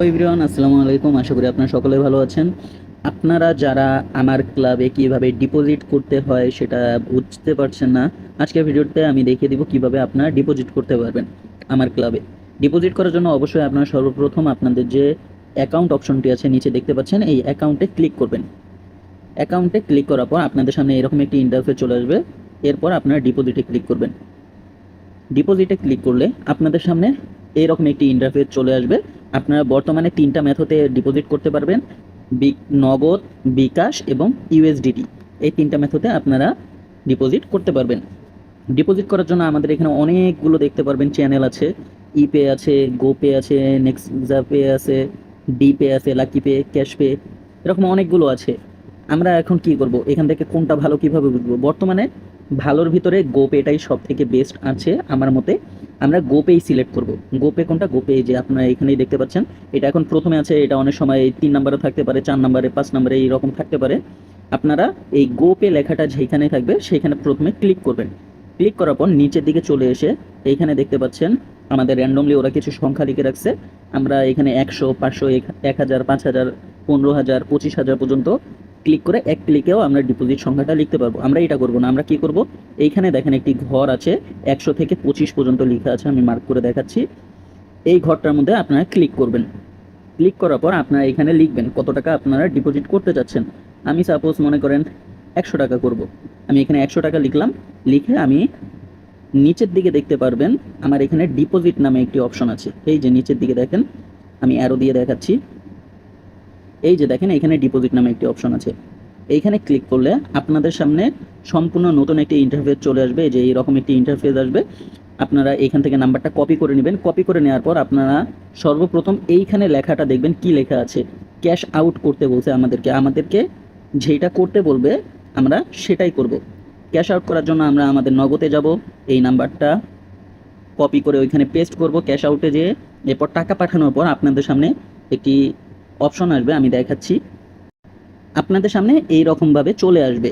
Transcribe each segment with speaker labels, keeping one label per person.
Speaker 1: Everyone, আসসালামু আলাইকুম। আশা করি আপনারা সকলে ভালো আছেন। আপনারা যারা আমার ক্লাবে কিভাবে ডিপোজিট করতে হয় সেটা বুঝতে পারছেন না, আজকের ভিডিওতে আমি দেখিয়ে দিব কিভাবে আপনারা ডিপোজিট করতে পারবেন আমার ক্লাবে। ডিপোজিট করার জন্য অবশ্যই আপনারা সর্বপ্রথম আপনাদের যে অ্যাকাউন্ট অপশনটি আছে নিচে দেখতে পাচ্ছেন, এই অ্যাকাউন্টে ক্লিক করবেন। অ্যাকাউন্টে ক্লিক করার পর আপনাদের সামনে এরকম একটি ইন্টারফেস চলে আসবে। এরপর আপনারা ডিপোজিটে ক্লিক করবেন। ডিপোজিটে ক্লিক করলে আপনাদের সামনে এইরকম একটি ইন্টারফেস চলে আসবে। আপনারা বর্তমানে 3টা মেথডে ডিপোজিট করতে পারবেন, নগদ, বিকাশ এবং ইউএসডিটি। এই 3টা মেথডে আপনারা ডিপোজিট করতে পারবেন। ডিপোজিট করার জন্য আমাদের এখানে অনেকগুলো দেখতে পারবেন চ্যানেল আছে। ইপে আছে, গোপে আছে, নেক্সট পে আছে, ডিপে আছে, লাকি পে, ক্যাশ পে, এরকম অনেকগুলো আছে। আমরা এখন কি করব, এখান থেকে কোনটা ভালো কিভাবে বুঝবো? বর্তমানে ভালোর ভিতরে গোপেটাই সব থেকে বেস্ট আছে আমার মতে। আমরা গোপেই সিলেক্ট করব। গোপে কোনটা? গোপে যে আপনারা এখানেই দেখতে পাচ্ছেন, এটা এখন প্রথমে আছে। এটা অনেক সময় 3 নম্বরে থাকতে পারে, 4 নম্বরে, 5 নম্বরে এইরকম থাকতে পারে। আপনারা এই গোপে লেখাটা যেখানে থাকবে সেখানে প্রথমে ক্লিক করবেন। ক্লিক করার পর নিচের দিকে চলে এসে এইখানে দেখতে পাচ্ছেন আমাদের র্যান্ডমলি ওরা কিছু সংখ্যা লিখে রাখছে। আমরা এখানে 100, 500, 1000, 5000, 15000, 25000 পর্যন্ত ক্লিক করে এক ক্লিকেও আমরা ডিপোজিট সংখ্যাটা লিখতে পারবো। আমরা এটা করব না, আমরা কি করব, এইখানে দেখেন একটি ঘর আছে, 100 থেকে 25 পর্যন্ত লেখা আছে, আমি মার্ক করে দেখাচ্ছি। এই ঘরটার মধ্যে আপনারা ক্লিক করবেন। ক্লিক করার পর আপনারা এখানে লিখবেন কত টাকা আপনারা ডিপোজিট করতে চাচ্ছেন। আমি সাপোজ মনে করেন 100 টাকা করব। আমি এখানে 100 টাকা লিখলাম। লিখে আমি নিচের দিকে দেখতে পারবেন আমার এখানে ডিপোজিট নামে একটি অপশন আছে। এই যে নিচের দিকে দেখেন, আমি অ্যারো দিয়ে দেখাচ্ছি। এই যে দেখেন এখানে ডিপোজিট নামে একটি অপশন আছে। এইখানে ক্লিক করলে আপনাদের সামনে সম্পূর্ণ নতুন একটি ইন্টারফেস চলে আসবে। যে এইরকম একটি ইন্টারফেস আসবে। আপনারা এখান থেকে নাম্বারটা কপি করে নেবেন। কপি করে নেওয়ার পর আপনারা সর্বপ্রথম এইখানে লেখাটা দেখবেন, কি লেখা আছে, ক্যাশ আউট করতে বলছে আমাদেরকে যেটা করতে বলবে আমরা সেটাই করব। ক্যাশ আউট করার জন্য আমরা আমাদের নগদে যাব, এই নাম্বারটা কপি করে ওইখানে পেস্ট করব ক্যাশ আউটে যেয়ে। এরপর টাকা পাঠানোর পর আপনাদের সামনে একটি অপশন আসবে, আমি দেখাচ্ছি। আপনাদের সামনে এই রকমভাবে চলে আসবে।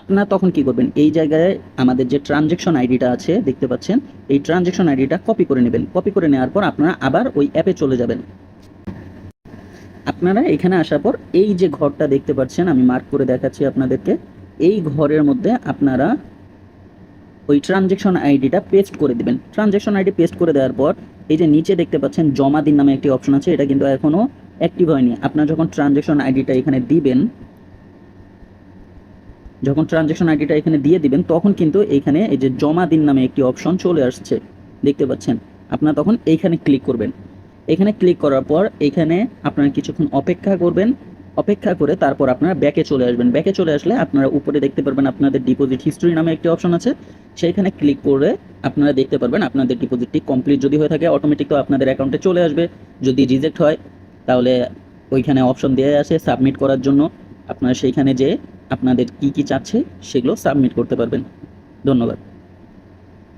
Speaker 1: আপনারা তখন কি করবেন, এই জায়গায় আমাদের যে ট্রানজ্যাকশন আইডিটা আছে দেখতে পাচ্ছেন, এই ট্রানজ্যাকশন আইডিটা কপি করে নেবেন। কপি করে নেওয়ার পর আপনারা আবার ওই অ্যাপে চলে যাবেন। আপনারা এখানে আসার পর এই যে ঘরটা দেখতে পাচ্ছেন, আমি মার্ক করে দেখাচ্ছি আপনাদেরকে। এই ঘরের মধ্যে আপনারা ওই ট্রানজ্যাকশন আইডিটা পেস্ট করে দিবেন। ট্রানজ্যাকশন আইডি পেস্ট করে দেওয়ার পর এই যে নিচে দেখতে পাচ্ছেন জমা দিন নামে একটি অপশন আছে, এটা কিন্তু এখনও অ্যাক্টিভ হয়নি। আপনারা যখন ট্রানজ্যাকশন আইডিটা এখানে দিবেন, যখন ট্রানজ্যাকশন আইডিটা এখানে দিয়ে দিবেন তখন কিন্তু এইখানে এই যে জমা দিন নামে একটি অপশন চলে আসছে, দেখতে পাচ্ছেন। আপনারা তখন এইখানে ক্লিক করবেন। এখানে ক্লিক করার পর এখানে আপনারা কিছুক্ষণ অপেক্ষা করবেন। অপেক্ষা করে তারপর আপনারা ব্যাকে চলে আসবেন। ব্যাকে চলে আসলে আপনারা উপরে দেখতে পারবেন আপনাদের ডিপোজিট হিস্ট্রি নামে একটি অপশন আছে, সেইখানে ক্লিক করে আপনারা দেখতে পারবেন আপনাদের ডিপোজিটটি কমপ্লিট যদি হয়ে থাকে অটোমেটিক তো আপনাদের অ্যাকাউন্টে চলে আসবে। যদি রিজেক্ট হয় তাহলে ওইখানে অপশন দেওয়া আছে সাবমিট করার জন্য। আপনারা সেইখানে যেয়ে আপনাদের কি কি চাচ্ছে সেগুলো সাবমিট করতে পারবেন। ধন্যবাদ।